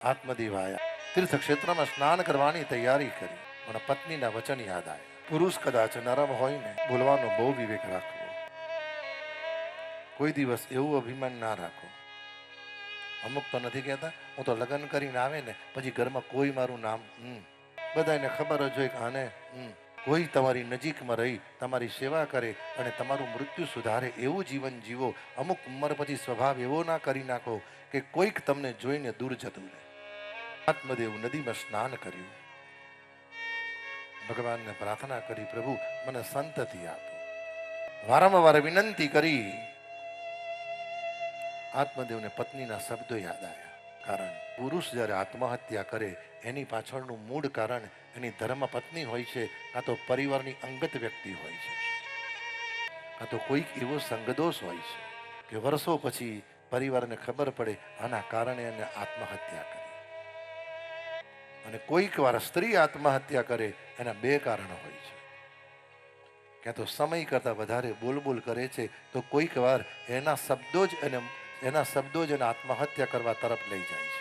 આત્મદેવ આયા, તીર્થ ક્ષેત્રમાં સ્નાન કરવાની તૈયારી કરી, પણ પત્નીના વચન યાદ આવ્યા. પુરુષ કદાચ નરમ હોય ને, બોલવાનો બહુ વિવેક રાખવો. કોઈ દિવસ એવું અભિમાન ના રાખો. અમુક તો નથી કહેતા, હું તો લગ્ન કરીને આવે ને પછી ઘરમાં કોઈ મારું નામ બધાને ખબર જ હોય કે આને કોઈ તમારી નજીકમાં રહી તમારી સેવા કરે અને તમારું મૃત્યુ સુધારે એવું જીવન જીવો. અમુક ઉંમર પછી સ્વભાવ એવો ના કરી નાખો કે કોઈક તમને જોઈને દૂર જતું રહે. આત્મદેવ નદીમાં સ્નાન કર્યું, ભગવાનને પ્રાર્થના કરી, પ્રભુ મને સંતતિ આપો. વારંવાર વિનંતી કરી. આત્મદેવને પત્નીના શબ્દો યાદ આવ્યા. કારણ પુરુષ જ્યારે આત્મહત્યા કરે એની પાછળનું મૂળ કારણ એની ધર્મ પત્ની હોય છે, કાં તો પરિવારની અંગત વ્યક્તિ હોય છે, કાં તો કોઈક એવો સંગદોષ હોય છે કે વર્ષો પછી પરિવારને ખબર પડે આના કારણે એને આત્મહત્યા કરી. અને કોઈક વાર સ્ત્રી આત્મહત્યા કરે એના બે કારણ હોય છે. ક્યાં તો સમય કરતા વધારે બોલ કરે છે, તો કોઈક વાર એના શબ્દો જ એને આત્મહત્યા કરવા તરફ લઈ જાય છે.